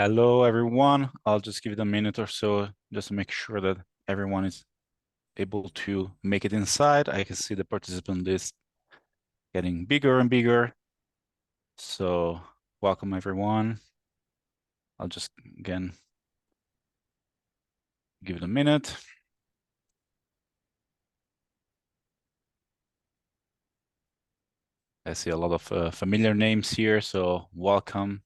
Hello, everyone. I'll just give it a minute or so just to make sure that everyone is able to make it inside. I can see the participant list getting bigger and bigger. So welcome, everyone. I'll just, again, give it a minute. I see a lot of familiar names here, so welcome.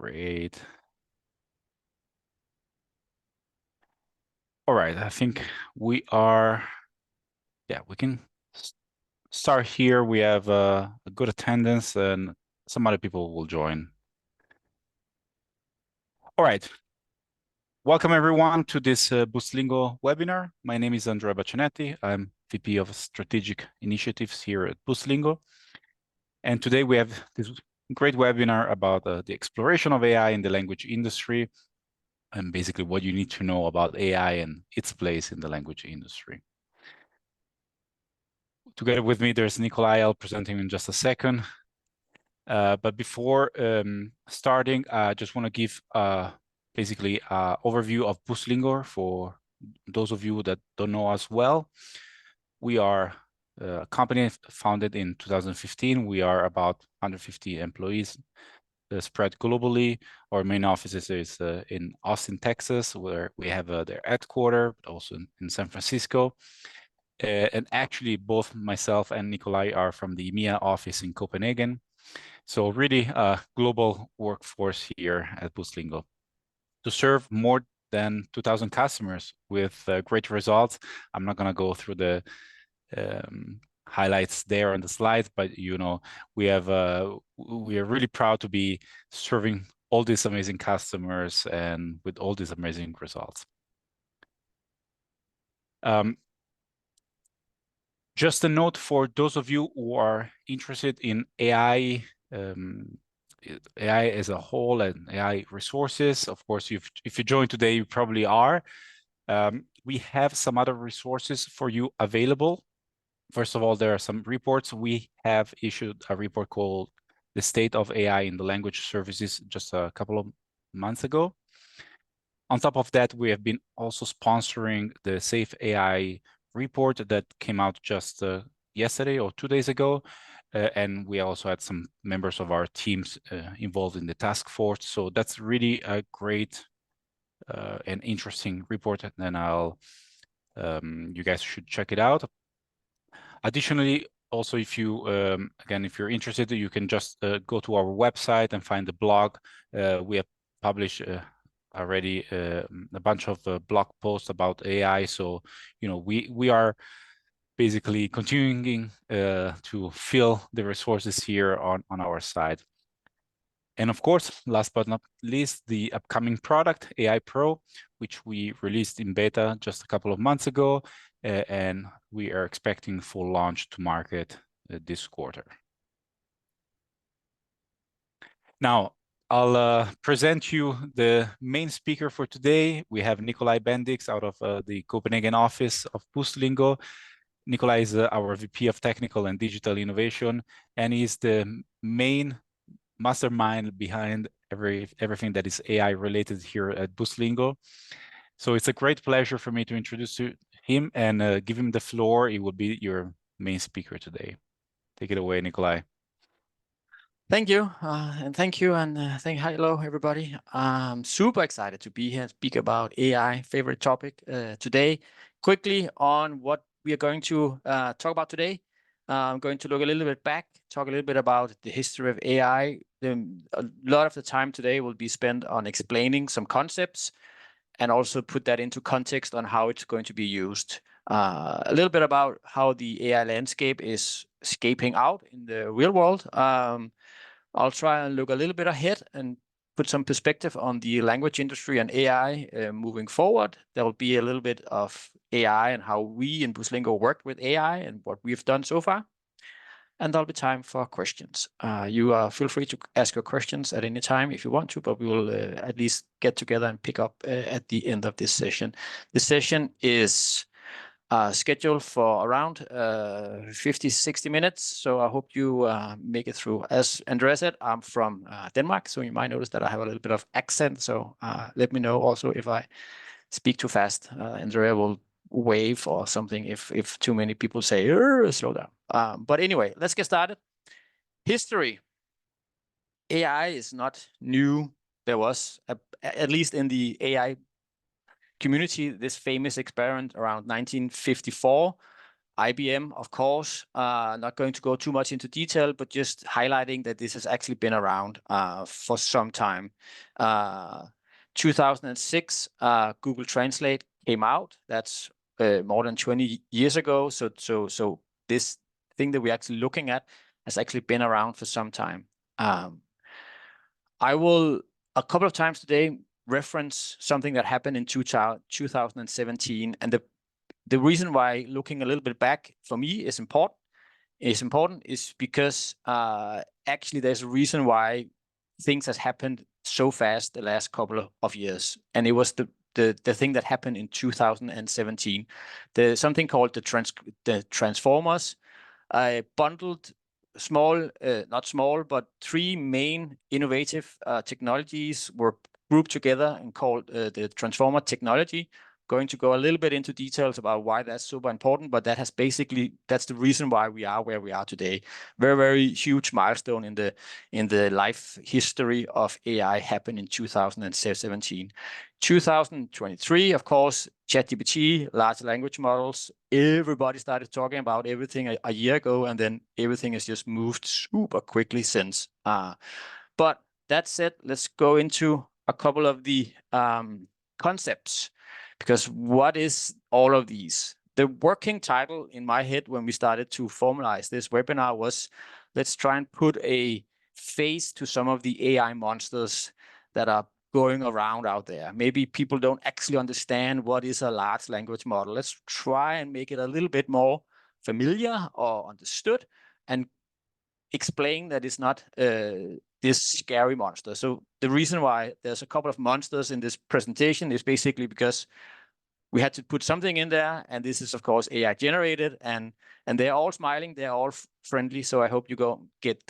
Great. All right, I think we can start here. We have a good attendance and some other people will join. All right. Welcome everyone to this Buslingo webinar. My name is Andrea Baccianetti. I'm VP of Strategic Initiatives here at Buslingo. And today we have this great webinar about the exploration of AI in the language industry and basically what you need to know about AI and its place in the language industry. Together with me, there's Nikolai. I'll present him in just a second. But before starting, I just want to give basically an overview of Buslingo for those of you that don't know us well. We are a company founded in 2015. We are about 150 employees spread globally. Our main office is in Austin, Texas, where we have their headquarters, but also in San Francisco. And actually, both myself and Nikolai are from the EMEA office in Copenhagen. So really a global workforce here at Buslingo to serve more than 2,000 customers with great results. I'm not going to go through the highlights there on the slides, but we are really proud to be serving all these amazing customers and with all these amazing results. Just a note for those of you who are interested in AI, AI as a whole and AI resources. Of course, if you joined today, you probably are. We have some other resources for you available. First of all, there are some reports. We have issued a report called The State of AI in the Language Services just a couple of months ago. On top of that, we have been also sponsoring the Safe AI report that came out just yesterday or 2 days ago. And we also had some members of our teams involved in the task force. So that's really a great and interesting report. And you guys should check it out. Additionally, also, if you're interested, you can just go to our website and find the blog. We have published already a bunch of blog posts about AI. So, we are basically continuing to fill the resources here on our side. And of course, last but not least, the upcoming product, AI Pro, which we released in beta just a couple of months ago, and we are expecting full launch to market this quarter. Now, I'll present you the main speaker for today. We have Nikolai Bendix out of the Copenhagen office of Buslingo. Nikolai is our VP of Technical and Digital Innovation, and he's the main mastermind behind everything that is AI related here at Buslingo. So it's a great pleasure for me to introduce him and give him the floor. He will be your main speaker today. Take it away, Nikolai. Thank you, and hello everybody. I'm super excited to be here and speak about AI, favorite topic today. Quickly on what we are going to talk about today. I'm going to look a little bit back, talk a little bit about the history of AI. A lot of the time today will be spent on explaining some concepts and also put that into context on how it's going to be used. A little bit about how the AI landscape is scaping out in the real world. I'll try and look a little bit ahead and put some perspective on the language industry and AI moving forward. There will be a little bit of AI and how we in Buslingo work with AI and what we've done so far. And there'll be time for questions. You feel free to ask your questions at any time if you want to, but we will at least get together and pick up at the end of this session. This session is scheduled for around 50-60 minutes. So I hope you make it through. As Andrea said, I'm from Denmark, so you might notice that I have a little bit of accent. So let me know also if I speak too fast. Andrea will wave or something if too many people say slow down. But anyway, let's get started. History. AI is not new. There was, at least in the AI community, this famous experiment around 1954. IBM, of course, not going to go too much into detail, but just highlighting that this has actually been around for some time. 2006, Google Translate came out. That's more than 20 years ago. So this thing that we're actually looking at has actually been around for some time. I will, a couple of times today, reference something that happened in 2017. And the reason why looking a little bit back for me is important is because actually there's a reason why things has happened so fast the last couple of years. And it was the thing that happened in 2017. There's something called the Transformers. I bundled not small, but three main innovative technologies were grouped together and called the Transformer technology. Going to go a little bit into details about why that's super important, but that's the reason why we are where we are today. Very, very huge milestone in the life history of AI happened in 2017. 2023, of course, ChatGPT, large language models. Everybody started talking about everything a year ago, and then everything has just moved super quickly since. But that said, let's go into a couple of the concepts, because what is all of these? The working title in my head when we started to formalize this webinar was, let's try and put a face to some of the AI monsters that are going around out there. Maybe people don't actually understand what is a large language model. Let's try and make it a little bit more familiar or understood and explain that it's not this scary monster. So the reason why there's a couple of monsters in this presentation is basically because we had to put something in there, and this is of course AI generated, and they're all smiling, they're all friendly. So I hope you don't get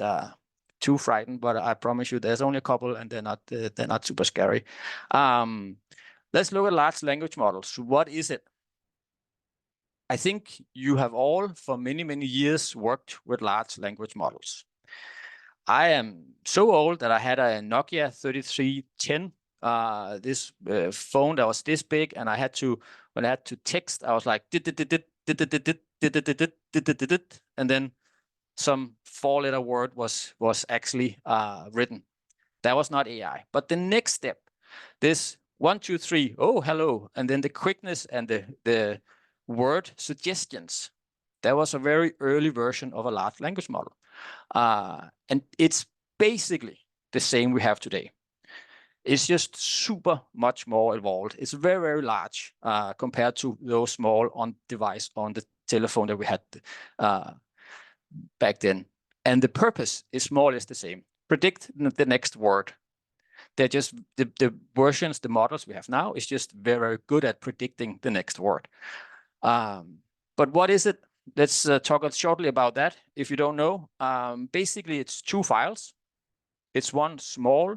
too frightened, but I promise you there's only a couple, and they're not super scary. Let's look at large language models. What is it? I think you have all for many, many years worked with large language models. I am so old that I had a Nokia 3310, this phone that was this big, and when I had to text, I was like, and then some 4-letter word was actually written. That was not AI. But the next step, this 1, 2, 3, oh, hello, and then the quickness and the word suggestions, that was a very early version of a large language model. And it's basically the same we have today. It's just super much more evolved. It's very, very large compared to those small on device on the telephone that we had back then. And the purpose is more or less the same. Predict the next word. They're just the versions, the models we have now is just very, very good at predicting the next word. But what is it? Let's talk shortly about that. If you don't know, basically it's two files. It's one small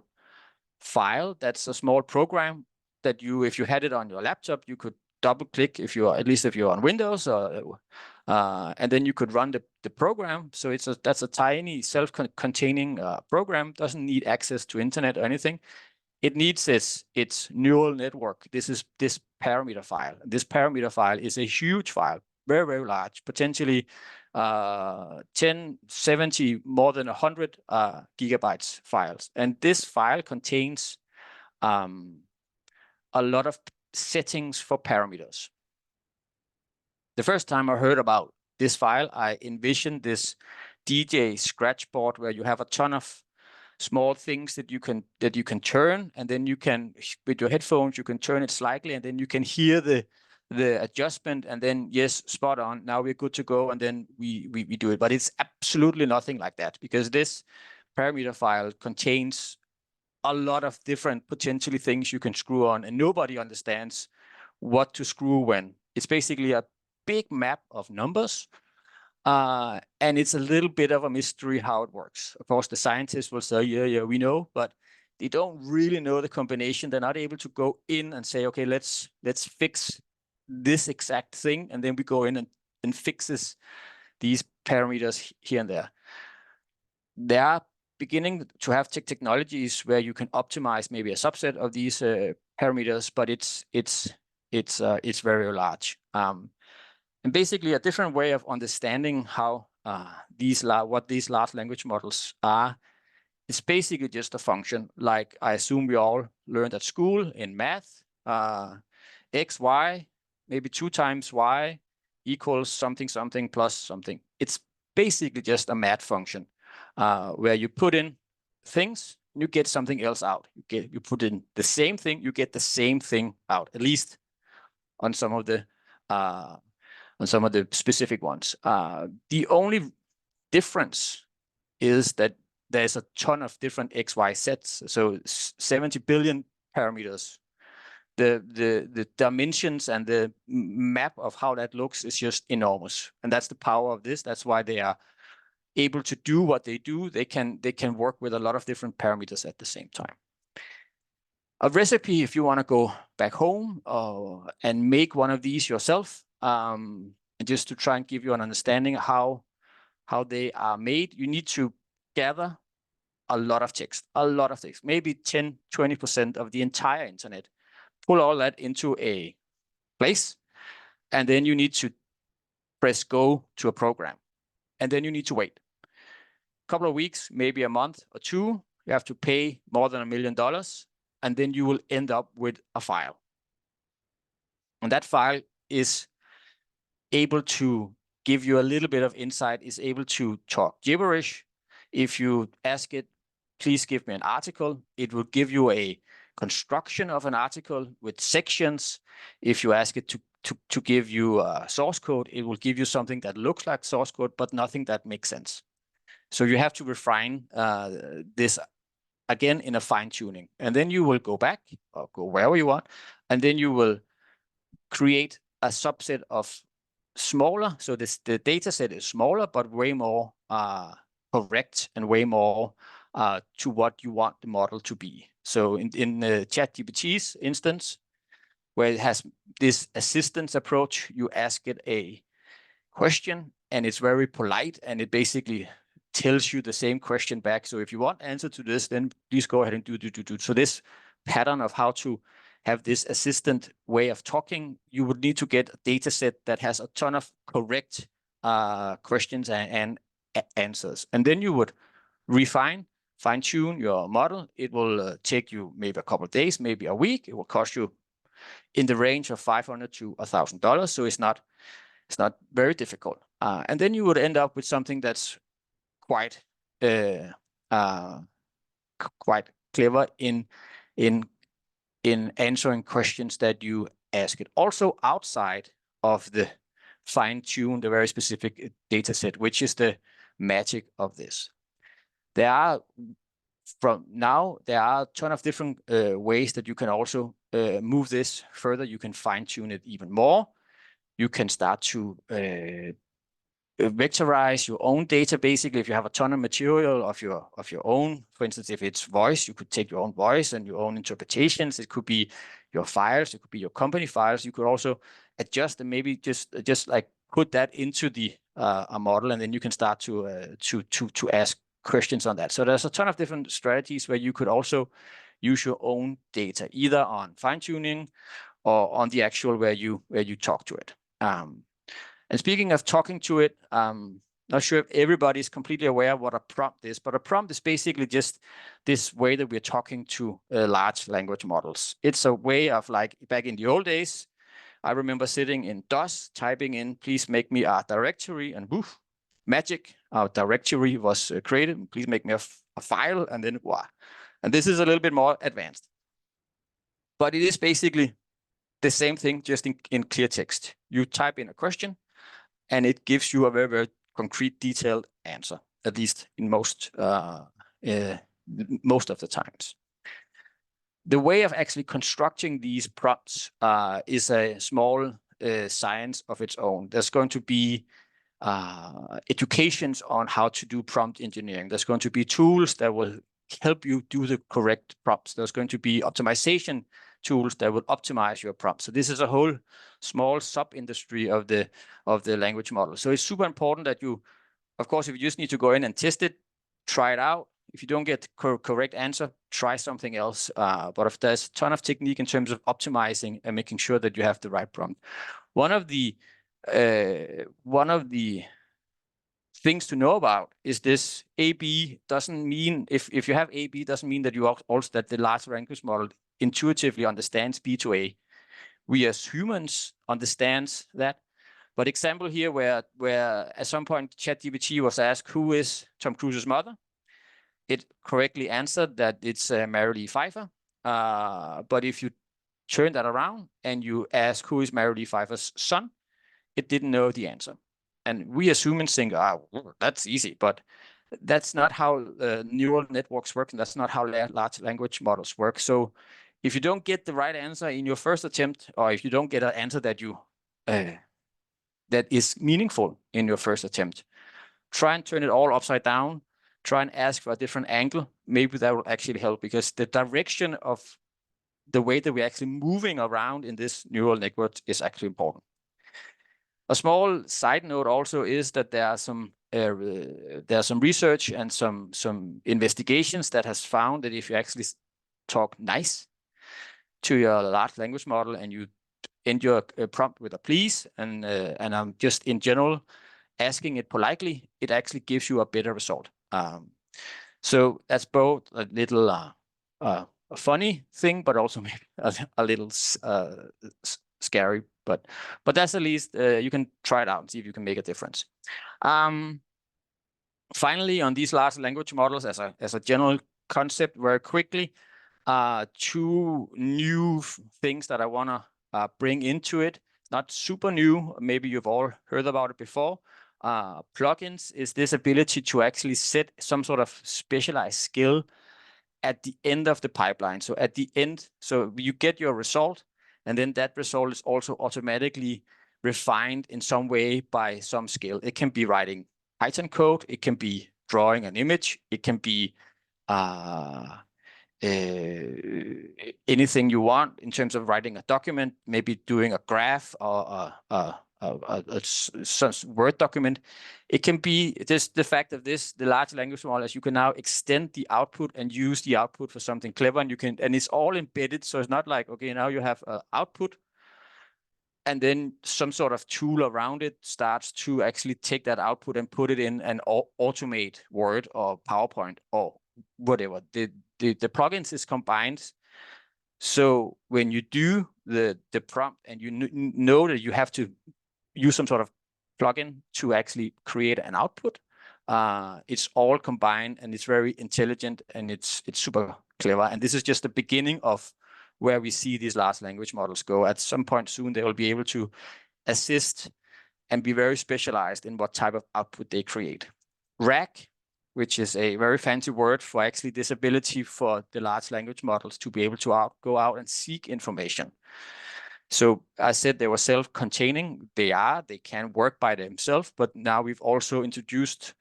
file that's a small program that if you had it on your laptop, you could double click if you're on Windows, and then you could run the program. So that's a tiny self-containing program. Doesn't need access to internet or anything. It needs its neural network. This is this parameter file. This parameter file is a huge file, very, very large, potentially 10, 70, more than 100 gigabytes files. And this file contains a lot of settings for parameters. The first time I heard about this file, I envisioned this DJ scratch board where you have a ton of small things that you can turn, and then you can, with your headphones, you can turn it slightly, and then you can hear the adjustment, and then yes, spot on. Now we're good to go, and then we do it. But it's absolutely nothing like that, because this parameter file contains a lot of different potentially things you can screw on, and nobody understands what to screw when. It's basically a big map of numbers. And it's a little bit of a mystery how it works. Of course, the scientists will say, yeah, we know, but they don't really know the combination. They're not able to go in and say, okay, let's fix this exact thing. And then we go in and fixes these parameters here and there. They are beginning to have technologies where you can optimize maybe a subset of these parameters, but it's very large. And basically, a different way of understanding how what these large language models are, it's basically just a function. Like I assume we all learned at school in math, x, y, maybe 2 times y equals something, something plus something. It's basically just a math function where you put in things, you get something else out. You put in the same thing, you get the same thing out, at least on some of the specific ones. The only difference is that there's a ton of different XY sets, so 70 billion parameters. The dimensions and the map of how that looks is just enormous, and that's the power of this. That's why they are able to do what they do. They can work with a lot of different parameters at the same time. A recipe, if you want to go back home and make one of these yourself, and just to try and give you an understanding how they are made, you need to gather a lot of text, maybe 10, 20% of the entire internet, pull all that into a place, and then you need to press go to a program. And then you need to wait a couple of weeks, maybe a month or 2. You have to pay more than $1 million, and then you will end up with a file. And that file is able to give you a little bit of insight, is able to talk gibberish. If you ask it, please give me an article, it will give you a construction of an article with sections. If you ask it to give you a source code, it will give you something that looks like source code, but nothing that makes sense. So you have to refine this again in a fine tuning. And then you will go back or go wherever you want, and then you will create a subset of smaller. So the data set is smaller, but way more correct and way more to what you want the model to be. So in the ChatGPT's instance, where it has this assistance approach, you ask it a question and it's very polite and it basically tells you the same question back. So if you want answer to this, then please go ahead and do. So this pattern of how to have this assistant way of talking, you would need to get a data set that has a ton of correct questions and answers. And then you would fine tune your model. It will take you maybe a couple of days, maybe a week. It will cost you in the range of $500 to $1,000. So it's not very difficult. And then you would end up with something that's quite clever in answering questions that you ask it. Also outside of the fine-tune, the very specific data set, which is the magic of this. There are a ton of different ways that you can also move this further. You can fine-tune it even more. You can start to vectorize your own data. Basically, if you have a ton of material of your own, for instance, if it's voice, you could take your own voice and your own interpretations. It could be your files, it could be your company files. You could also adjust and maybe just like put that into the a model, and then you can start to ask questions on that. So there's a ton of different strategies where you could also use your own data, either on fine-tuning or on the actual where you talk to it. And speaking of talking to it, not sure if everybody is completely aware of what a prompt is, but a prompt is basically just this way that we're talking to large language models. It's a way of, like, back in the old days, I remember sitting in DOS, typing in, please make me a directory, and woof, magic, our directory was created. Please make me a file, and then wow. And this is a little bit more advanced. But it is basically the same thing, just in clear text. You type in a question, and it gives you a very, very concrete, detailed answer, at least in most of the times. The way of actually constructing these prompts is a small science of its own. There's going to be educations on how to do prompt engineering. There's going to be tools that will help you do the correct prompts. There's going to be optimization tools that will optimize your prompts. So this is a whole small sub-industry of the language model. So it's super important that you, of course, if you just need to go in and test it, try it out. If you don't get correct answer, try something else. But if there's a ton of technique in terms of optimizing and making sure that you have the right prompt. One of the things to know about is this AB doesn't mean, if you have AB, doesn't mean that you also that the large language model intuitively understands B to A. We as humans understands that. But example here where at some point ChatGPT was asked, who is Tom Cruise's mother? It correctly answered that it's Mary Lee Pfeiffer. But if you turn that around and you ask who is Mary Lee Pfeiffer's son, it didn't know the answer. And we as humans think, that's easy, but that's not how neural networks work, and that's not how large language models work. So if you don't get the right answer in your first attempt, or if you don't get an answer that you that is meaningful in your first attempt, try and turn it all upside down. Try and ask for a different angle. Maybe that will actually help, because the direction of the way that we're actually moving around in this neural network is actually important. A small side note also is that there are some research and some investigations that has found that if you actually talk nice to your large language model and you end your prompt with a please and I'm just in general asking it politely, it actually gives you a better result. So that's both a little a funny thing, but also maybe a little scary. But that's at least you can try it out and see if you can make a difference. Finally, on these large language models, as a general concept, very quickly, two new things that I want to bring into it. It's not super new. Maybe you've all heard about it before. Plugins is this ability to actually set some sort of specialized skill at the end of the pipeline. So at the end, so you get your result, and then that result is also automatically refined in some way by some skill. It can be writing Python code, it can be drawing an image, it can be anything you want in terms of writing a document, maybe doing a graph or a Word document. It can be just the fact of this, the large language model, as you can now extend the output and use the output for something clever, and you can, and it's all embedded. So it's not like, okay, now you have an output and then some sort of tool around it starts to actually take that output and put it in and automate Word or PowerPoint or whatever. The plugins is combined. So when you do the prompt and you know that you have to use some sort of plugin to actually create an output, it's all combined and it's very intelligent and it's super clever. And this is just the beginning of where we see these large language models go. At some point soon, they will be able to assist and be very specialized in what type of output they create. RAG, which is a very fancy word for actually this ability for the large language models to be able to go out and seek information. So I said they were self-containing. They can work by themselves, but now we've also introduced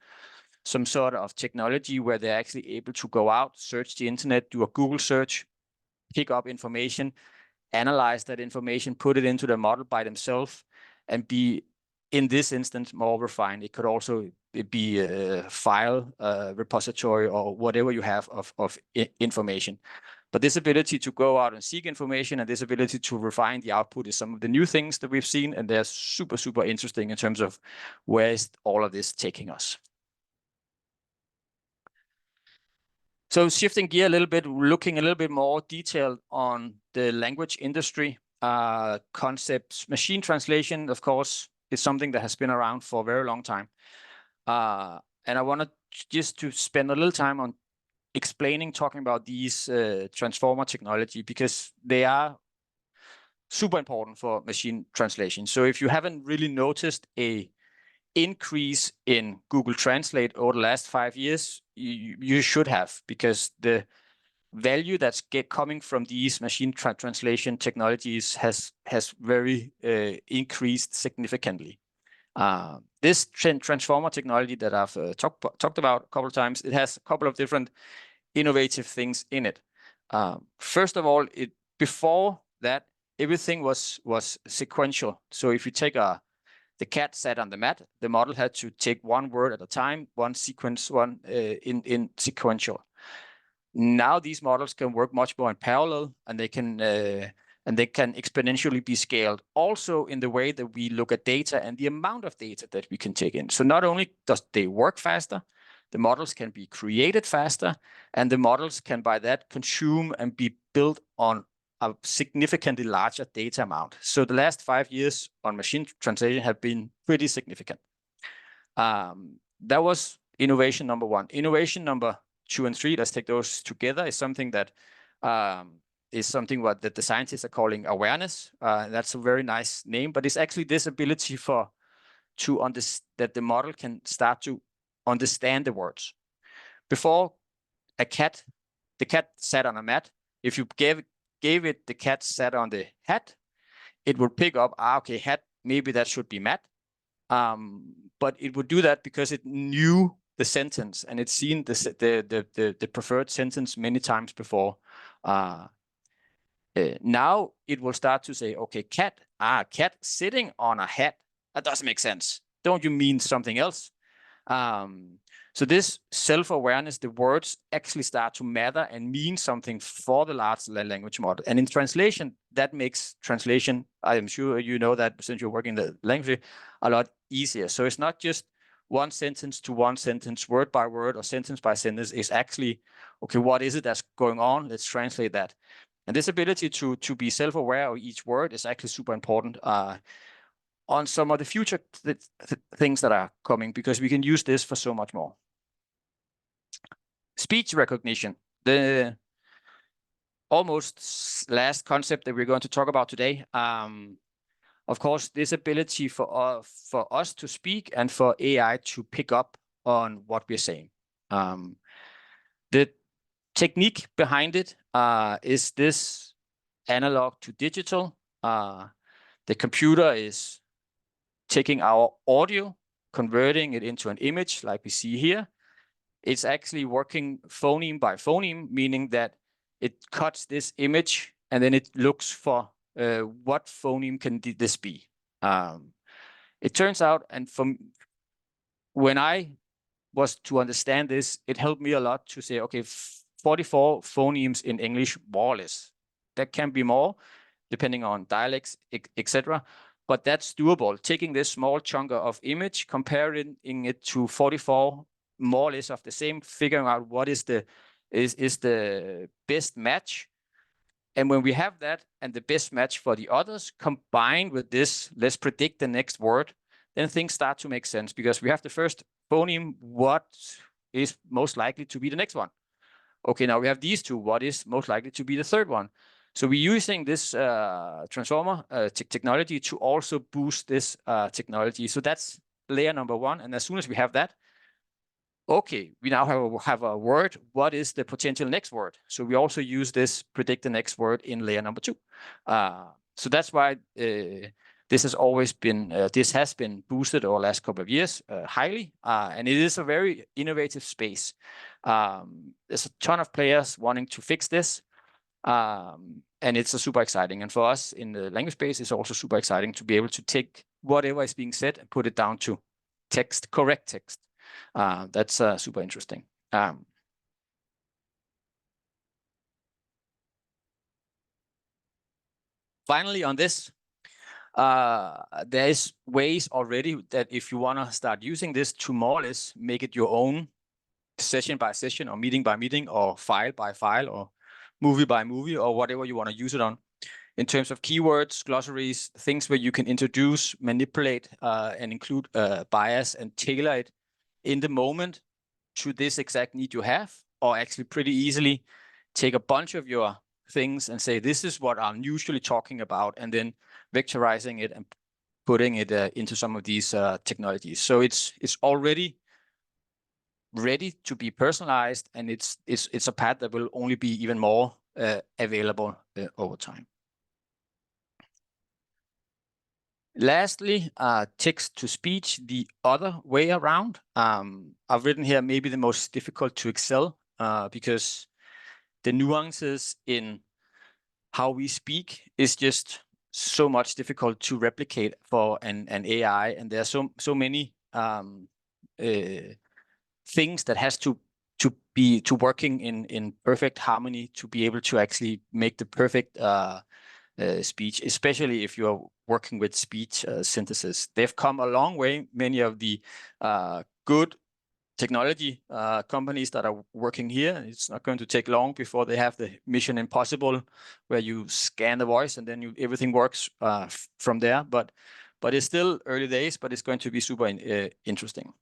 some sort of technology where they're actually able to go out, search the internet, do a Google search, pick up information, analyze that information, put it into the model by themselves, and be, in this instance, more refined. It could also be a file repository or whatever you have of information. But this ability to go out and seek information and this ability to refine the output is some of the new things that we've seen, and they're super, super interesting in terms of where is all of this taking us. So shifting gear a little bit, looking a little bit more detailed on the language industry concepts. Machine translation, of course, is something that has been around for a very long time. And I wanted just to spend a little time on talking about these transformer technology, because they are super important for machine translation. So if you haven't really noticed a increase in Google Translate over the last 5 years, you should have, because the value that's coming from these machine translation technologies has very increased significantly. This transformer technology that I've talked about a couple of times, it has a couple of different innovative things in it. First of all, before that, everything was sequential. So if you take the cat sat on the mat, the model had to take one word at a time, one sequence, in sequential. Now these models can work much more in parallel, and they can exponentially be scaled. Also in the way that we look at data and the amount of data that we can take in. So not only does they work faster, the models can be created faster, and the models can by that consume and be built on a significantly larger data amount. So the last 5 years on machine translation have been pretty significant. That was innovation number 1. Innovation number 2 and 3, let's take those together, is something that what the scientists are calling awareness. That's a very nice name, but it's actually this ability that the model can start to understand the words. Before, the cat sat on a mat. If you gave it the cat sat on the hat, it would pick up, okay, hat, maybe that should be mat. But it would do that because it knew the sentence and it's seen the preferred sentence many times before. Now it will start to say, okay, cat sitting on a hat. That doesn't make sense. Don't you mean something else? So this self-awareness, the words actually start to matter and mean something for the large language model. And in translation, that makes translation, I am sure you know that since you're working the language, a lot easier. So it's not just one sentence to one sentence, word by word or sentence by sentence. It's actually, okay, what is it that's going on? Let's translate that. And this ability to be self-aware of each word is actually super important on some of the future things that are coming, because we can use this for so much more. Speech recognition, the almost last concept that we're going to talk about today. Of course, this ability for us to speak and for AI to pick up on what we're saying. The technique behind it is this analog to digital. The computer is taking our audio, converting it into an image like we see here. It's actually working phoneme by phoneme, meaning that it cuts this image and then it looks for what phoneme can this be. It turns out, and when I was to understand this, it helped me a lot to say, okay, 44 phonemes in English, more or less. That can be more, depending on dialects, etc. But that's doable. Taking this small chunk of image, comparing it to 44 more or less of the same, figuring out what is the best match. And when we have that and the best match for the others combined with this, let's predict the next word, then things start to make sense, because we have the first phoneme, what is most likely to be the next one? Okay, now we have these two, what is most likely to be the third one? So we're using this transformer technology to also boost this technology. So that's layer number 1. And as soon as we have that, okay, we now have a word. What is the potential next word? So we also use this predict the next word in layer number 2. So that's why this has always been boosted over the last couple of years highly, and it is a very innovative space. There's a ton of players wanting to fix this, and it's super exciting. And for us in the language space, it's also super exciting to be able to take whatever is being said and put it down to text, correct text. That's super interesting. Finally, on this, there is ways already that if you want to start using this to more or less make it your own, session by session or meeting by meeting or file by file or movie by movie or whatever you want to use it on, in terms of keywords, glossaries, things where you can introduce, manipulate, and include bias and tailor it in the moment to this exact need you have, or actually pretty easily take a bunch of your things and say, this is what I'm usually talking about, and then vectorizing it and putting it into some of these technologies. So it's already ready to be personalized, and it's a path that will only be even more available over time. Lastly, text-to-speech, the other way around. I've written here maybe the most difficult to excel because the nuances in how we speak is just so much difficult to replicate for an AI, and there are so many things that has to be working in perfect harmony to be able to actually make the perfect speech, especially if you're working with speech synthesis. They've come a long way. Many of the good technology companies that are working here, it's not going to take long before they have the Mission Impossible, where you scan the voice and then everything works from there. But it's still early days, but it's going to be super interesting.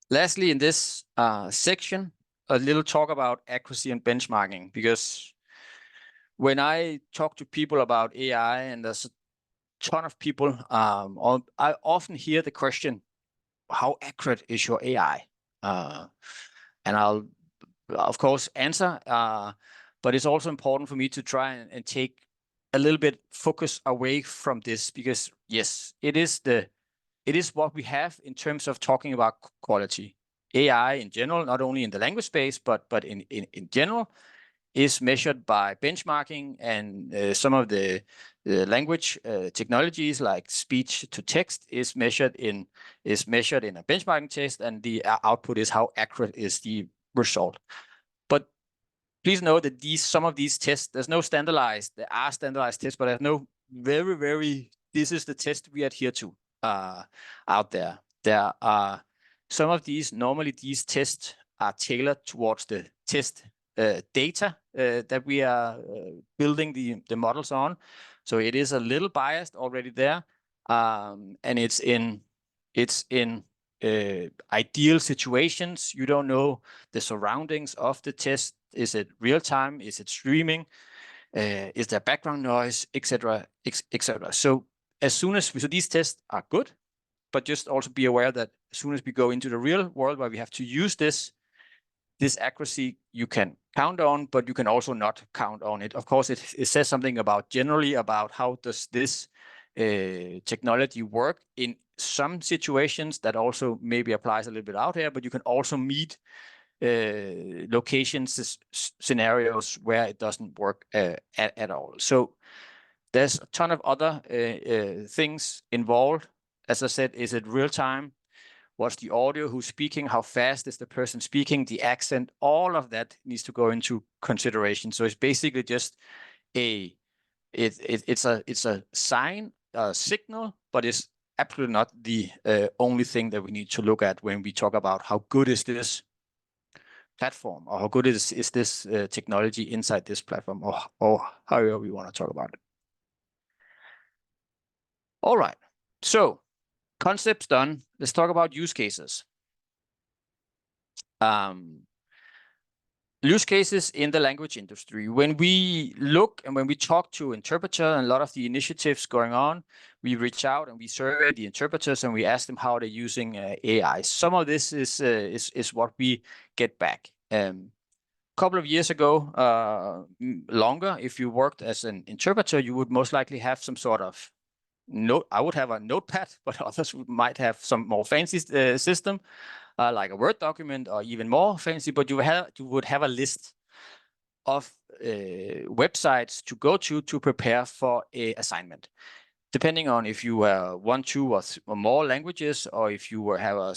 Lastly, in this section, a little talk about accuracy and benchmarking, because when I talk to people about AI, and there's a ton of people, I often hear the question, how accurate is your AI? And I'll, of course, answer, but it's also important for me to try and take a little bit focus away from this, because yes, it is what we have in terms of talking about quality. AI in general, not only in the language space, but in general, is measured by benchmarking, and some of the language technologies like speech to text is measured in a benchmarking test, and the output is how accurate is the result. But please know that some of these tests, there are standardized tests, but there's no very this is the test we adhere to out there. There are some of these, normally these tests are tailored towards the test data that we are building the models on. So it is a little biased already there, and it's in ideal situations. You don't know the surroundings of the test. Is it real time? Is it streaming? Is there background noise, etc., etc. So so these tests are good, but just also be aware that as soon as we go into the real world where we have to use this accuracy, you can count on, but you can also not count on it. Of course, it says something generally about how does this technology work in some situations. That also maybe applies a little bit out here, but you can also meet locations, scenarios where it doesn't work at all. So there's a ton of other things involved. As I said, is it real time? What's the audio? Who's speaking? How fast is the person speaking? The accent? All of that needs to go into consideration. So it's basically just it's a sign, a signal, but it's absolutely not the only thing that we need to look at when we talk about how good is this platform, or how good is this technology inside this platform, or however we want to talk about it. All right, so concepts done. Let's talk about use cases. Use cases in the language industry. When we look and when we talk to interpreter and a lot of the initiatives going on, we reach out and we survey the interpreters and we ask them how they're using AI. Some of this is what we get back. Couple of years ago, longer, if you worked as an interpreter, you would most likely have some sort of note. I would have a notepad, but others might have some more fancy system, like a Word document or even more fancy. But you would have a list of websites to go to prepare for an assignment. Depending on if you want 2 or more languages, or if you have a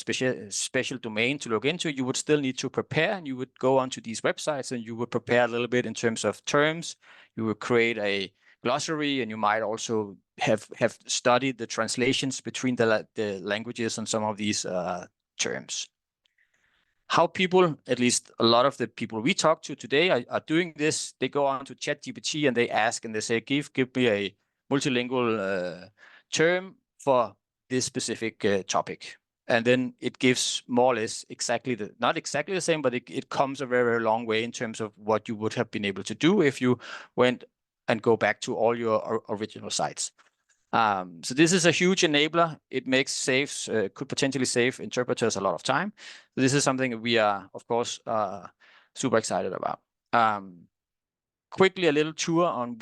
special domain to look into, you would still need to prepare, and you would go onto these websites and you would prepare a little bit in terms of terms. You would create a glossary, and you might also have studied the translations between the languages on some of these terms. How people, at least a lot of the people we talk to today, are doing this. They go on to ChatGPT and they ask and they say, give me a multilingual term for this specific topic. And then it gives more or less not exactly the same, but it comes a very long way in terms of what you would have been able to do if you went and go back to all your original sites. So this is a huge enabler. It makes could potentially save interpreters a lot of time. So this is something we are, of course, super excited about. Quickly, a little tour on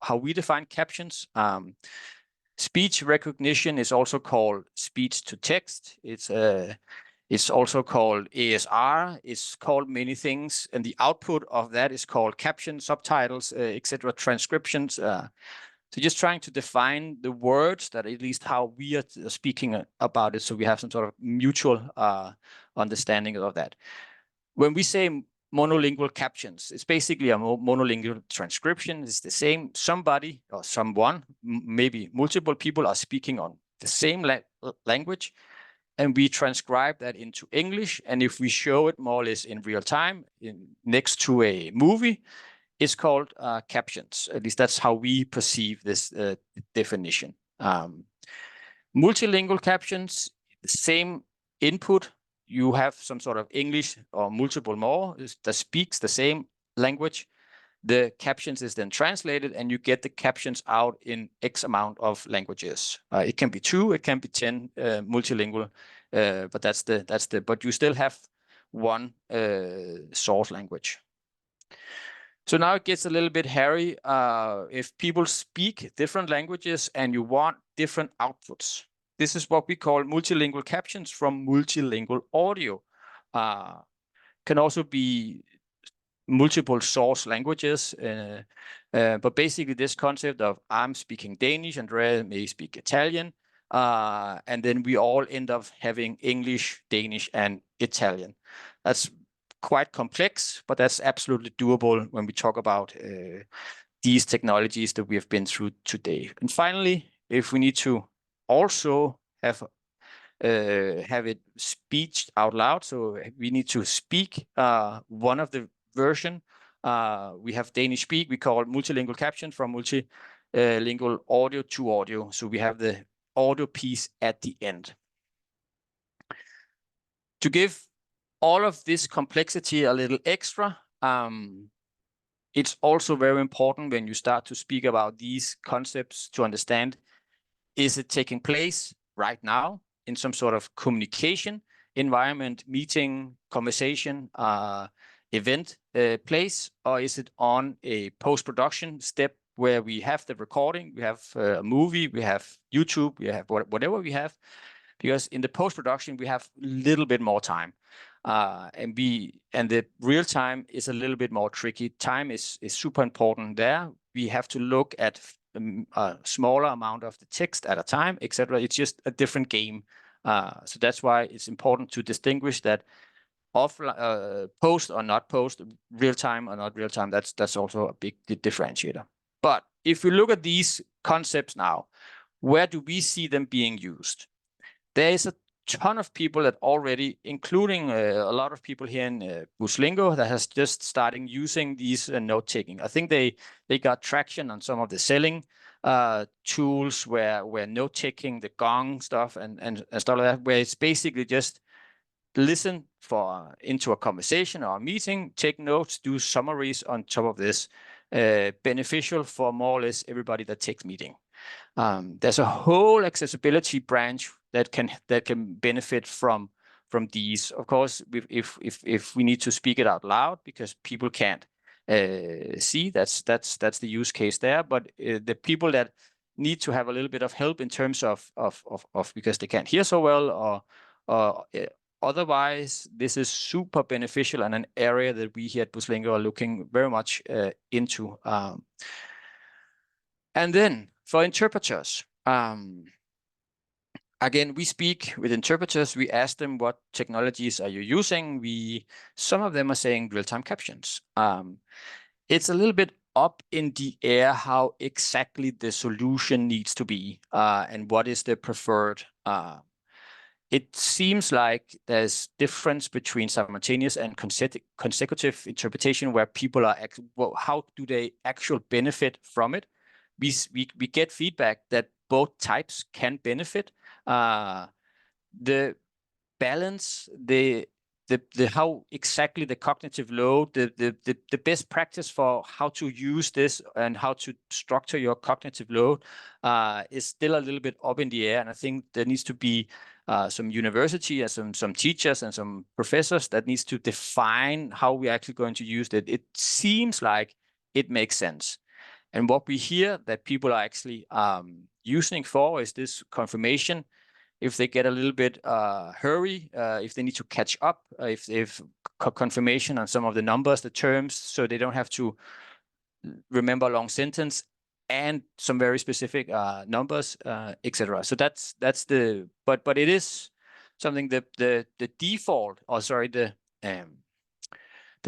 how we define captions. Speech recognition is also called speech to text. It's also called ASR. It's called many things, and the output of that is called captions, subtitles, etc., transcriptions. So just trying to define the words that at least how we are speaking about it, so we have some sort of mutual understanding of that. When we say monolingual captions, it's basically a monolingual transcription. It's the same. Somebody or someone, maybe multiple people, are speaking on the same language, and we transcribe that into English. And if we show it more or less in real time, next to a movie, it's called captions. At least that's how we perceive this definition. Multilingual captions, the same input. You have some sort of English or multiple more that speaks the same language. The captions is then translated, and you get the captions out in X amount of languages. It can be 2, it can be 10 multilingual, but but you still have one source language. So now it gets a little bit hairy. If people speak different languages and you want different outputs, this is what we call multilingual captions from multilingual audio. Can also be multiple source languages, but basically this concept of I'm speaking Danish, Andrea may speak Italian, and then we all end up having English, Danish, and Italian. That's quite complex, but that's absolutely doable when we talk about these technologies that we have been through today. And finally, if we need to also have it speech out loud, so we need to speak one of the version. We have Danish speak, we call multilingual caption from multilingual audio to audio. So we have the audio piece at the end. To give all of this complexity a little extra, it's also very important when you start to speak about these concepts to understand, is it taking place right now in some sort of communication environment, meeting, conversation, event place, or is it on a post-production step where we have the recording, we have a movie, we have YouTube, we have whatever we have, because in the post-production we have a little bit more time, and the real time is a little bit more tricky. Time is super important there. We have to look at a smaller amount of the text at a time, etc. It's just a different game. So that's why it's important to distinguish that offline, post or not post, real time or not real time. That's also a big differentiator. But if we look at these concepts now, where do we see them being used? There is a ton of people that already, including a lot of people here in Buslingo, that has just started using these note-taking. I think they got traction on some of the selling tools where note-taking, the Gong stuff and stuff like that, where it's basically just listen into a conversation or a meeting, take notes, do summaries on top of this, beneficial for more or less everybody that takes meeting. There's a whole accessibility branch that can benefit from these. Of course, if we need to speak it out loud because people can't see, that's the use case there. But the people that need to have a little bit of help in terms of because they can't hear so well or otherwise, this is super beneficial and an area that we here at Buslingo are looking very much into. And then for interpreters, again, we speak with interpreters. We ask them, what technologies are you using? Some of them are saying real-time captions. It's a little bit up in the air how exactly the solution needs to be and what is the preferred. It seems like there's difference between simultaneous and consecutive interpretation where people are, how do they actually benefit from it? We get feedback that both types can benefit. The balance, the how exactly the cognitive load, the best practice for how to use this and how to structure your cognitive load is still a little bit up in the air. And I think there needs to be some university and some teachers and some professors that needs to define how we're actually going to use it. It seems like it makes sense. And what we hear that people are actually using for is this confirmation. If they get a little bit hurry, if they need to catch up, if confirmation on some of the numbers, the terms, so they don't have to remember a long sentence, and some very specific numbers, etc. So that's the but it is something that the default, or sorry, the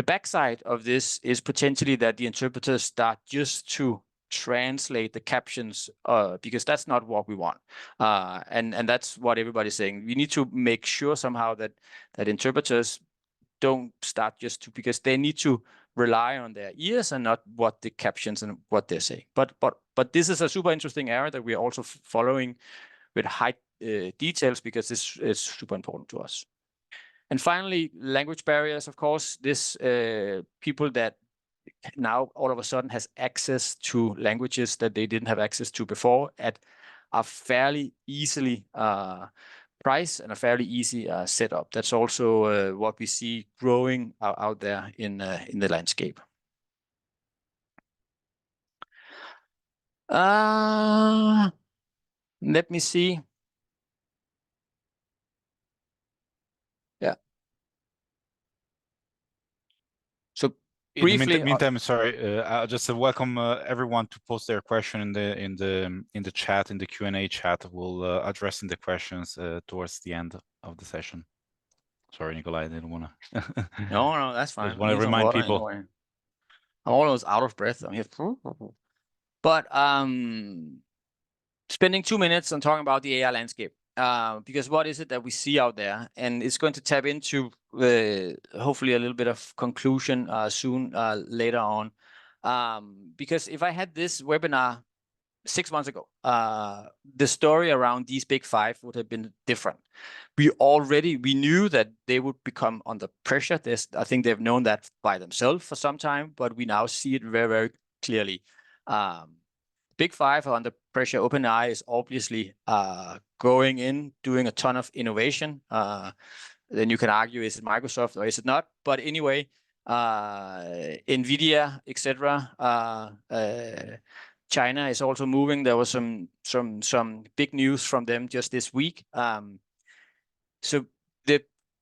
backside of this is potentially that the interpreters start just to translate the captions because that's not what we want. And that's what everybody's saying. We need to make sure somehow that interpreters don't start just to, because they need to rely on their ears and not what the captions and what they're saying. But this is a super interesting area that we are also following with high details, because this is super important to us. And finally, language barriers, of course. This people that now all of a sudden has access to languages that they didn't have access to before at a fairly easily price and a fairly easy setup. That's also what we see growing out there in the landscape. Let me see. Yeah. So briefly, in the meantime, sorry, I'll just welcome everyone to post their question in the chat, in the Q&A chat. We'll address in the questions towards the end of the session. Sorry, Nikolai, I didn't want to. No, that's fine. Just want to remind people. Anyway. I'm almost out of breath. I'm here. But spending 2 minutes on talking about the AI landscape. Because what is it that we see out there? And it's going to tap into hopefully a little bit of conclusion soon later on. Because if I had this webinar 6 months ago, the story around these big five would have been different. We knew that they would become under pressure. I think they've known that by themselves for some time, but we now see it very, very clearly. Big five are under pressure. OpenAI is obviously going in, doing a ton of innovation. Then you can argue, is it Microsoft or is it not? But anyway, NVIDIA, etc. China is also moving. There was some big news from them just this week. So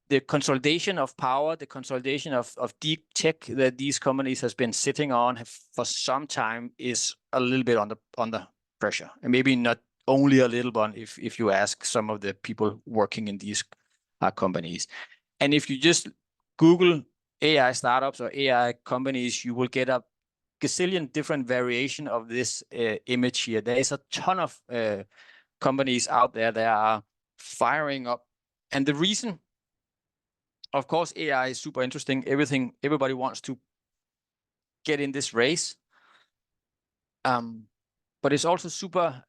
the consolidation of power, the consolidation of deep tech that these companies has been sitting on for some time is a little bit under pressure, and maybe not only a little bit if you ask some of the people working in these companies. And if you just Google AI startups or AI companies, you will get a gazillion different variation of this image here. There is a ton of companies out there that are firing up, and the reason, of course, AI is super interesting. Everybody wants to get in this race, but it's also super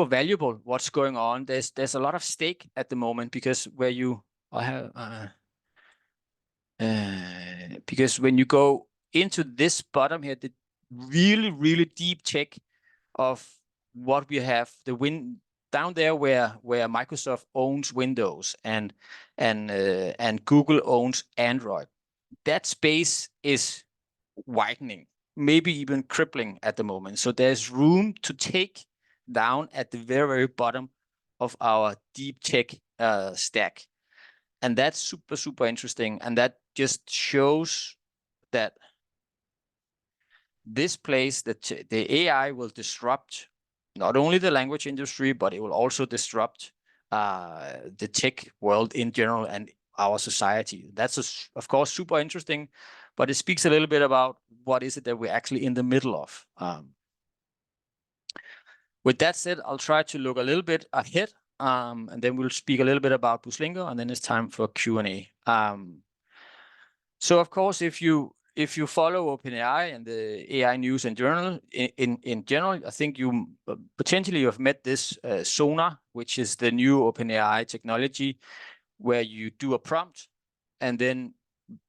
valuable what's going on. There's a lot of stake at the moment, because because when you go into this bottom here, the really deep tech of what we have, down there where Microsoft owns Windows and Google owns Android. That space is widening, maybe even crippling at the moment. So there's room to take down at the very, very bottom of our deep tech stack. And that's super interesting. And that just shows that this place, that the AI will disrupt not only the language industry, but it will also disrupt the tech world in general and our society. That's, of course, super interesting, but it speaks a little bit about what is it that we're actually in the middle of. With that said, I'll try to look a little bit ahead, and then we'll speak a little bit about Buslingo, and then it's time for Q&A. So, of course, if you follow OpenAI and the AI news in general, I think you potentially have met this Sona, which is the new OpenAI technology, where you do a prompt and then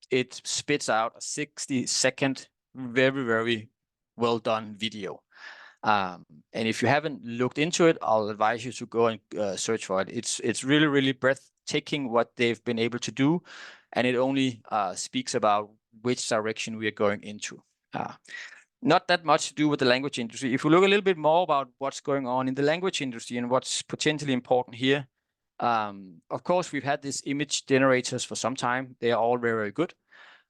it spits out a 60-second, very, very well done video. And if you haven't looked into it, I'll advise you to go and search for it. It's really, really breathtaking what they've been able to do, and it only speaks about which direction we are going into. Not that much to do with the language industry. If we look a little bit more about what's going on in the language industry and what's potentially important here, of course, we've had these image generators for some time. They are all very, very good.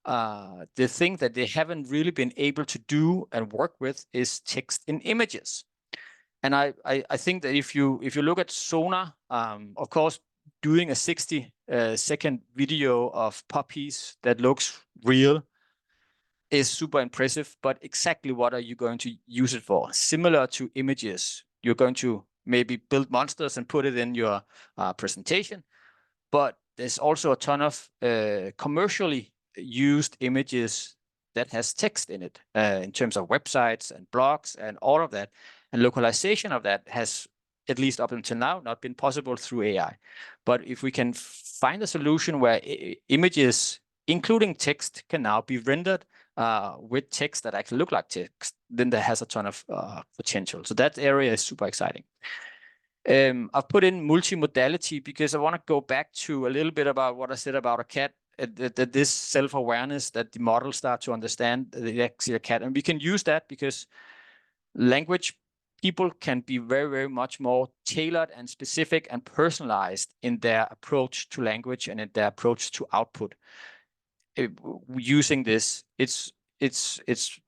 The thing that they haven't really been able to do and work with is text in images. And I think that if you look at Sonar, of course, doing a 60-second video of puppies that looks real is super impressive, but exactly what are you going to use it for? Similar to images, you're going to maybe build monsters and put it in your presentation, but there's also a ton of commercially used images that has text in it in terms of websites and blogs and all of that. And localization of that has, at least up until now, not been possible through AI. But if we can find a solution where images, including text, can now be rendered with text that actually look like text, then that has a ton of potential. So that area is super exciting. I've put in multimodality because I want to go back to a little bit about what I said about a cat, that this self-awareness that the models start to understand that it's actually a cat. And we can use that because language people can be very, very much more tailored and specific and personalized in their approach to language and in their approach to output. Using this, it's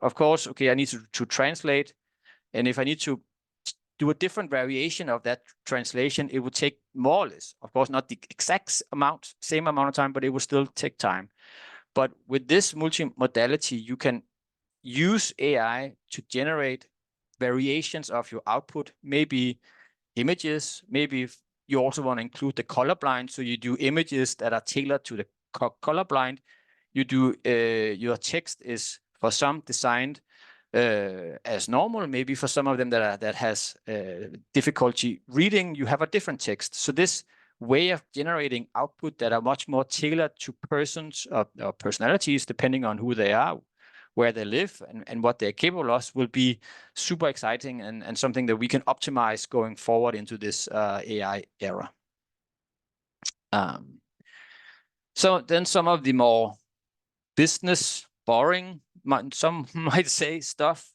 of course, okay, I need to translate. And if I need to do a different variation of that translation, it would take more or less, of course, not the exact amount, same amount of time, but it will still take time. But with this multimodality, you can use AI to generate variations of your output, maybe images, maybe if you also want to include the colorblind, so you do images that are tailored to the colorblind. You do your text is for some designed as normal. Maybe for some of them that has difficulty reading, you have a different text. So this way of generating output that are much more tailored to persons or personalities, depending on who they are, where they live, and what they're capable of, will be super exciting and something that we can optimize going forward into this AI era. So then some of the more business boring, some might say, stuff.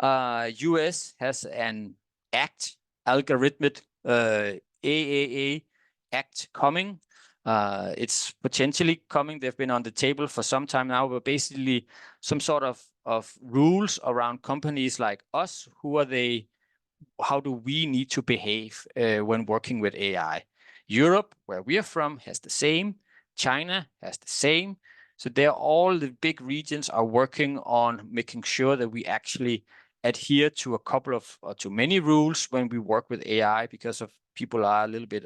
US has an act, algorithmic AAA act coming. It's potentially coming. They've been on the table for some time now, but basically some sort of rules around companies like us. Who are they? How do we need to behave when working with AI? Europe, where we are from, has the same. China has the same. So they're all the big regions are working on making sure that we actually adhere to a couple of to many rules when we work with AI, because of people are a little bit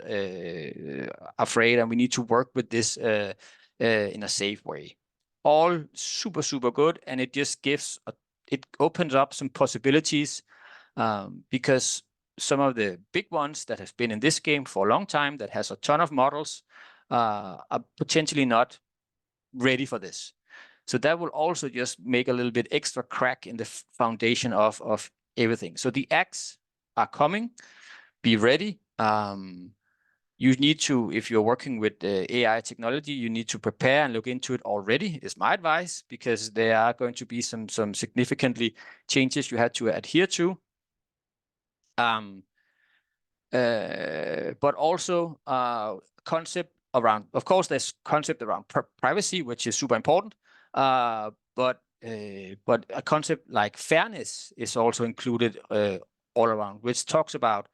afraid, and we need to work with this in a safe way. All super, super good, and it just gives it opens up some possibilities because some of the big ones that have been in this game for a long time, that has a ton of models, are potentially not ready for this. So that will also just make a little bit extra crack in the foundation of everything. So the acts are coming. Be ready. You need to, if you're working with AI technology, you need to prepare and look into it already, is my advice, because there are going to be some significantly changes you had to adhere to. But also concept around, of course, there's concept around privacy, which is super important. But a concept like fairness is also included all around, which talks about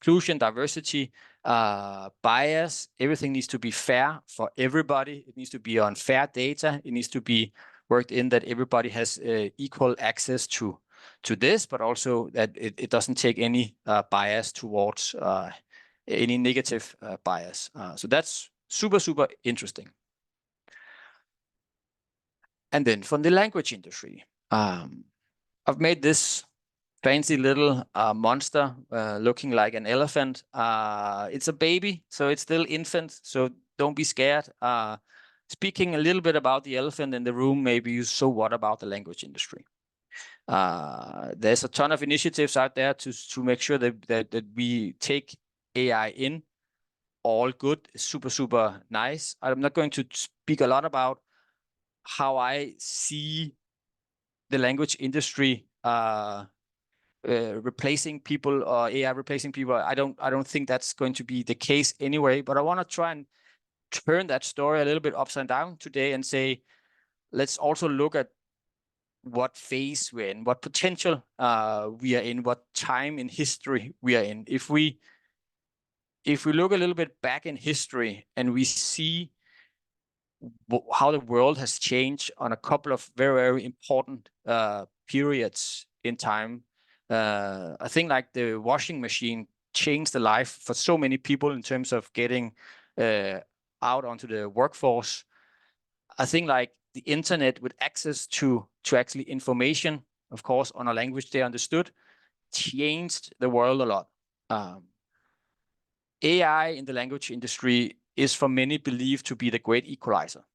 inclusion, diversity, bias. Everything needs to be fair for everybody. It needs to be on fair data. It needs to be worked in that everybody has equal access to this, but also that it doesn't take any bias towards any negative bias. So that's super, super interesting. And then from the language industry, I've made this fancy little monster looking like an elephant. It's a baby, so it's still infant. So don't be scared. Speaking a little bit about the elephant in the room, maybe. So what about the language industry? There's a ton of initiatives out there to make sure that we take AI in. All good, super nice. I'm not going to speak a lot about how I see the language industry replacing people or AI replacing people. I don't think that's going to be the case anyway. But I want to try and turn that story a little bit upside down today and say, let's also look at what phase we're in, what potential we are in, what time in history we are in. If we look a little bit back in history and we see how the world has changed on a couple of very important periods in time, I think like the washing machine changed the life for so many people in terms of getting out onto the workforce. I think like the internet with access to actually information, of course, on a language they understood, changed the world a lot. AI in the language industry is for many believed to be the great equalizer,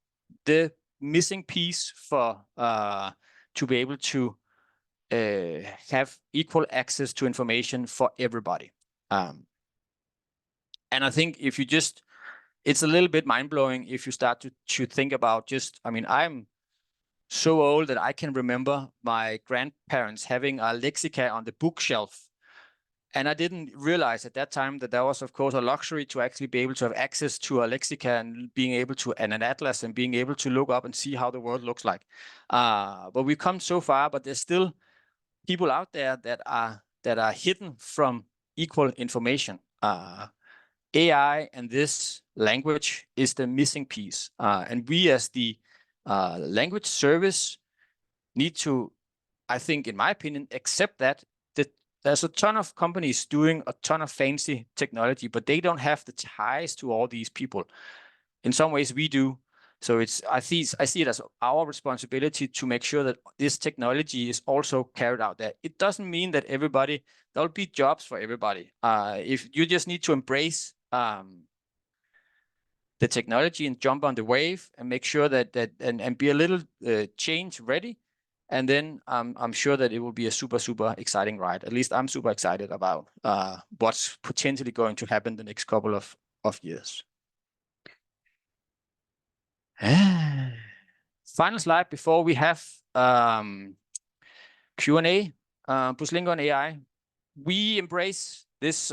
the missing piece for to be able to have equal access to information for everybody. And I think if you just, it's a little bit mind-blowing if you start to think about just, I mean, I'm so old that I can remember my grandparents having a lexica on the bookshelf. And I didn't realize at that time that was, of course, a luxury to actually be able to have access to a lexica and being able to, and an atlas, and being able to look up and see how the world looks like. But we've come so far, but there's still people out there that are hidden from equal information. AI and this language is the missing piece. And we as the language service need to, I think, in my opinion, accept that there's a ton of companies doing a ton of fancy technology, but they don't have the ties to all these people. In some ways, we do. So I see it as our responsibility to make sure that this technology is also carried out there. It doesn't mean that there'll be jobs for everybody. If you just need to embrace the technology and jump on the wave and make sure that and be a little change ready. And then I'm sure that it will be a super exciting ride. At least I'm super excited about what's potentially going to happen the next couple of years. Final slide before we have Q&A. Buslingo and AI. We embrace this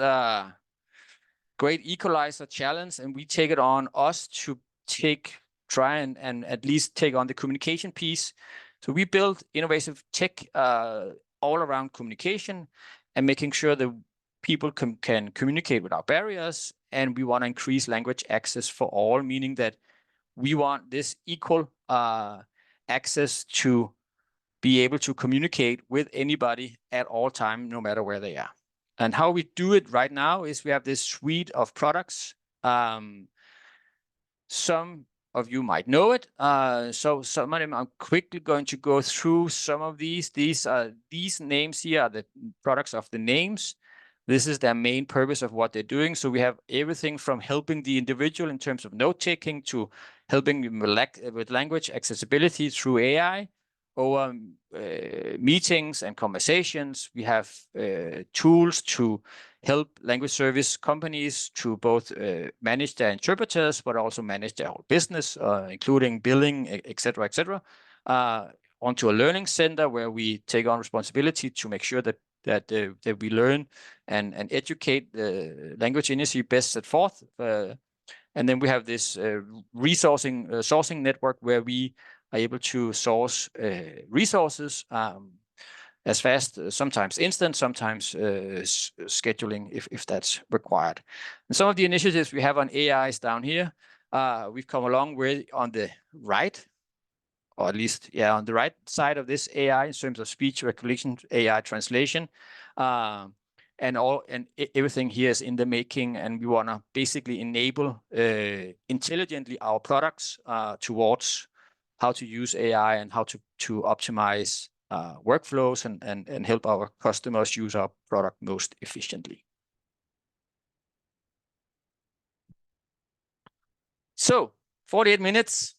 great equalizer challenge, and we take it on us to try and at least take on the communication piece. So we build innovative tech all around communication and making sure that people can communicate without barriers. And we want to increase language access for all, meaning that we want this equal access to be able to communicate with anybody at all time, no matter where they are. And how we do it right now is we have this suite of products. Some of you might know it. So some of them, I'm quickly going to go through some of these. These names here are the products of the names. This is their main purpose of what they're doing. So we have everything from helping the individual in terms of note-taking to helping with language accessibility through AI, over meetings and conversations. We have tools to help language service companies to both manage their interpreters, but also manage their whole business, including billing, etc., onto a learning center where we take on responsibility to make sure that we learn and educate the language industry best set forth. And then we have this sourcing network where we are able to source resources as fast, sometimes instant, sometimes scheduling if that's required. And some of the initiatives we have on AI is down here. We've come a long way on the right, or at least, on the right side of this AI in terms of speech recognition, AI translation. And everything here is in the making, and we want to basically enable intelligently our products towards how to use AI and how to optimize workflows and help our customers use our product most efficiently. So 48 minutes.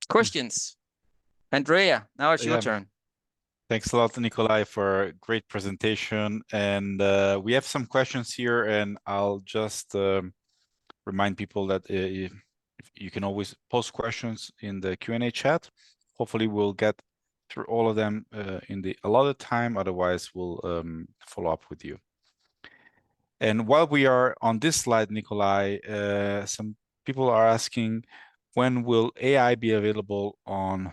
Questions. Andrea, now it's your turn. Thanks a lot, Nikolai, for a great presentation. And we have some questions here, and I'll just remind people that if you can always post questions in the Q&A chat. Hopefully, we'll get through all of them in the allotted time. Otherwise, we'll follow up with you. And while we are on this slide, Nikolai, some people are asking, when will AI be available on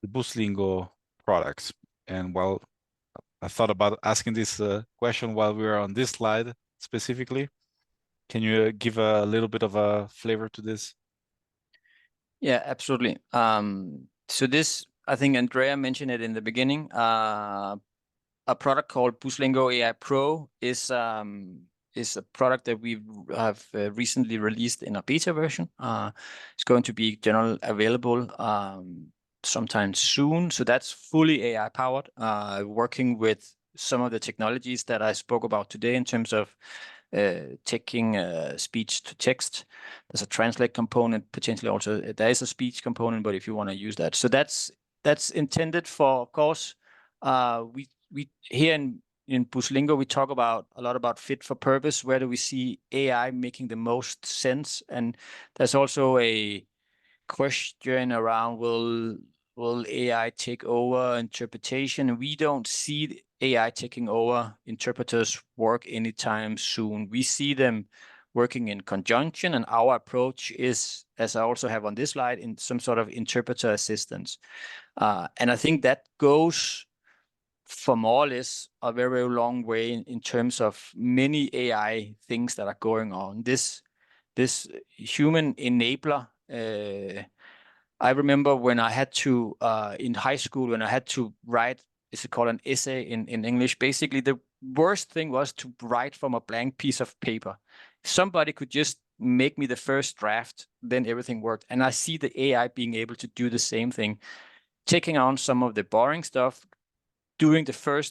the Buslingo products? And while I thought about asking this question while we were on this slide specifically, can you give a little bit of a flavor to this? Yeah, absolutely. So this, I think Andrea mentioned it in the beginning. A product called Buslingo AI Pro is a product that we have recently released in a beta version. It's going to be generally available sometime soon. So that's fully AI powered, working with some of the technologies that I spoke about today in terms of taking speech to text. There's a translate component, potentially also there is a speech component, but if you want to use that. So that's intended for, of course, we here in Buslingo, we talk about a lot about fit for purpose. Where do we see AI making the most sense? And there's also a question around will AI take over interpretation? We don't see AI taking over interpreters' work anytime soon. We see them working in conjunction, and our approach is, as I also have on this slide, in some sort of interpreter assistance. And I think that goes for more or less a very, very long way in terms of many AI things that are going on. This human enabler, I remember when I had to, in high school, when I had to write, is it called an essay in English? Basically, the worst thing was to write from a blank piece of paper. If somebody could just make me the first draft, then everything worked. And I see the AI being able to do the same thing, taking on some of the boring stuff, doing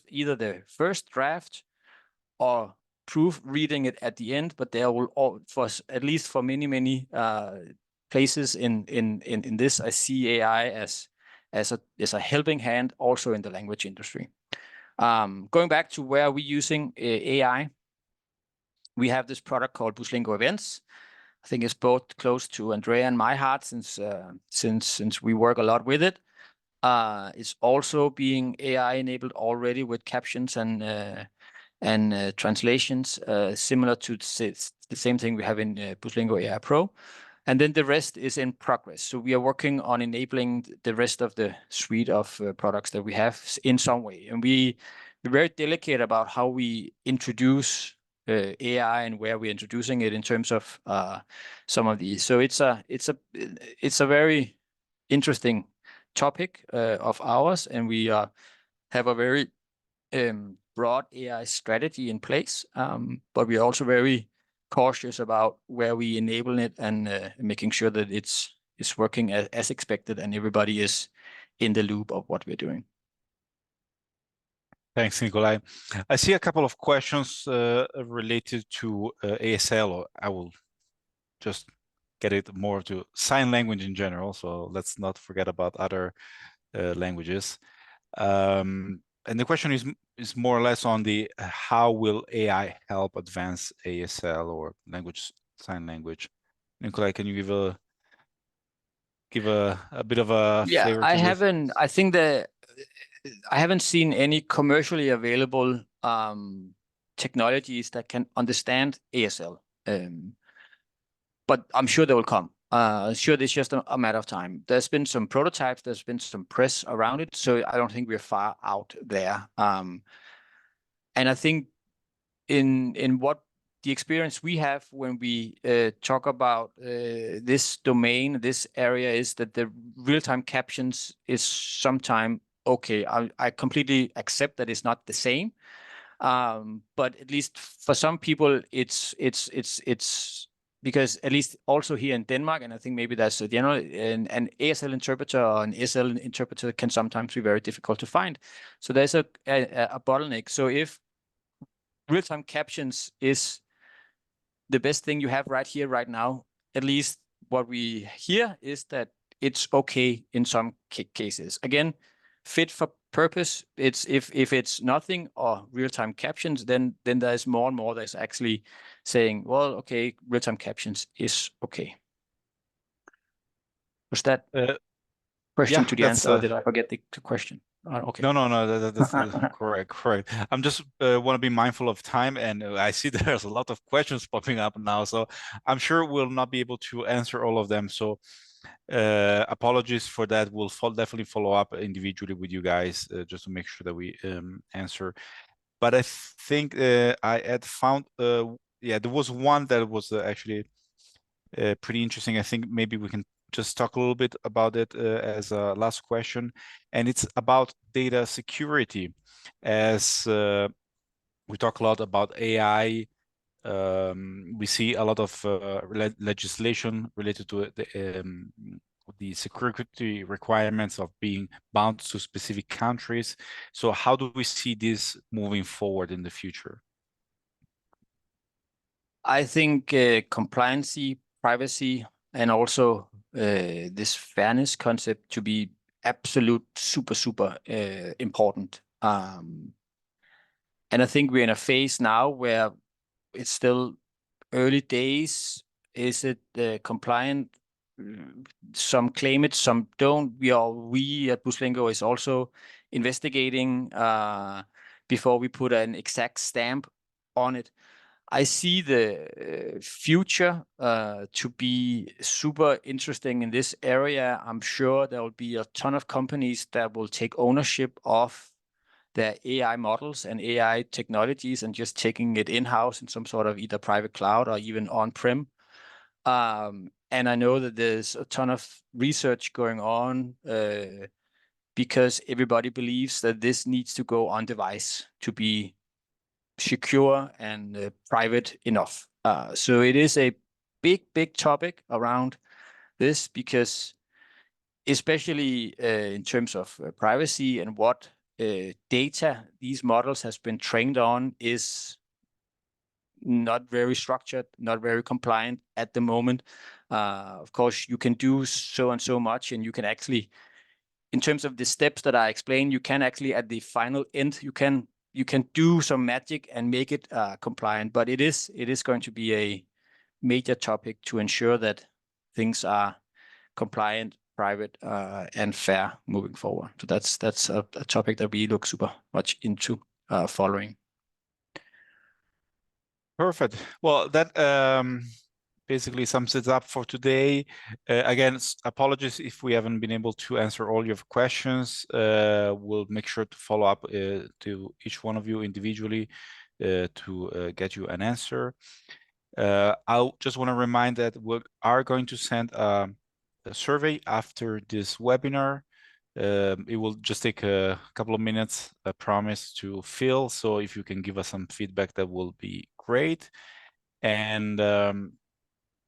either the first draft or proofreading it at the end, but there will at least for many places in this, I see AI as a helping hand also in the language industry. Going back to where we're using AI, we have this product called Buslingo Events. I think it's both close to Andrea and my heart since we work a lot with it. It's also being AI enabled already with captions and translations, similar to the same thing we have in Buslingo AI Pro. And then the rest is in progress. So we are working on enabling the rest of the suite of products that we have in some way. And we're very delicate about how we introduce AI and where we're introducing it in terms of some of these. So it's a very interesting topic of ours, and we have a very broad AI strategy in place, but we are also very cautious about where we enable it and making sure that it's working as expected and everybody is in the loop of what we're doing. Thanks, Nikolai. I see a couple of questions related to ASL, or I will just get it more to sign language in general. So let's not forget about other languages. And the question is more or less on the how will AI help advance ASL or sign language? Nikolai, can you give a bit of a flavor to this? I think that I haven't seen any commercially available technologies that can understand ASL, but I'm sure they will come. Sure, it's just a matter of time. There's been some prototypes, there's been some press around it, so I don't think we're far out there. And I think in what the experience we have when we talk about this domain, this area, is that the real-time captions is sometime okay. I completely accept that it's not the same, but at least for some people, it's because at least also here in Denmark, and I think maybe that's a general, an ASL interpreter or an SL interpreter can sometimes be very difficult to find. So there's a bottleneck. So if real-time captions is the best thing you have right here, right now, at least what we hear is that it's okay in some cases. Again, fit for purpose. It's if it's nothing or real-time captions, then there's more and more that's actually saying, well, okay, real-time captions is okay. Was that question Yeah, to the that's answer, or did I forget the question? Okay. no, that's correct. I'm just want to be mindful of time, and I see there's a lot of questions popping up now, so I'm sure we'll not be able to answer all of them. So apologies for that. We'll definitely follow up individually with you guys just to make sure that we answer. But I think I had found, yeah, there was one that was actually pretty interesting. I think maybe we can just talk a little bit about it as a last question, and it's about data security. As we talk a lot about AI, we see a lot of legislation related to the security requirements of being bound to specific countries. So how do we see this moving forward in the future? I think compliancy, privacy, and also this fairness concept to be absolute super important. And I think we're in a phase now where it's still early days. Is it compliant? Some claim it, some don't. We at Buslingo is also investigating before we put an exact stamp on it. I see the future to be super interesting in this area. I'm sure there will be a ton of companies that will take ownership of their AI models and AI technologies and just taking it in-house in some sort of either private cloud or even on-prem. And I know that there's a ton of research going on because everybody believes that this needs to go on device to be secure and private enough. So it is a big topic around this because especially in terms of privacy and what data these models has been trained on is not very structured, not very compliant at the moment. Of course, you can do so and so much, and you can actually, in terms of the steps that I explained, you can actually at the final end, you can do some magic and make it compliant. But it is going to be a major topic to ensure that things are compliant, private, and fair moving forward. So that's a topic that we look super much into following. Perfect. Well, that basically sums it up for today. Again, apologies if we haven't been able to answer all your questions. We'll make sure to follow up to each one of you individually to get you an answer. I just want to remind that we are going to send a survey after this webinar. It will just take a couple of minutes, I promise, to fill. So if you can give us some feedback, that will be great. And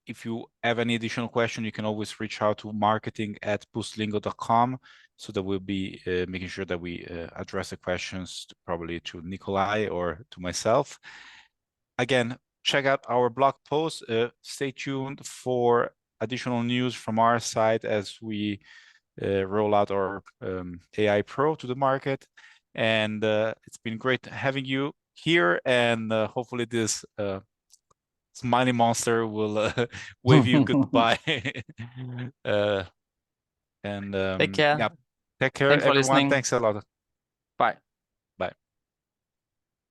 if you have any additional question, you can always reach out to marketing@buslingo.com so that we'll be making sure that we address the questions probably to Nikolai or to myself. Again, check out our blog post. Stay tuned for additional news from our side as we roll out our AI Pro to the market. And it's been great having you here, and hopefully this smiley monster will wave you goodbye. And Take care. yeah, take care, Thanks for everyone. listening. Thanks a lot. Bye.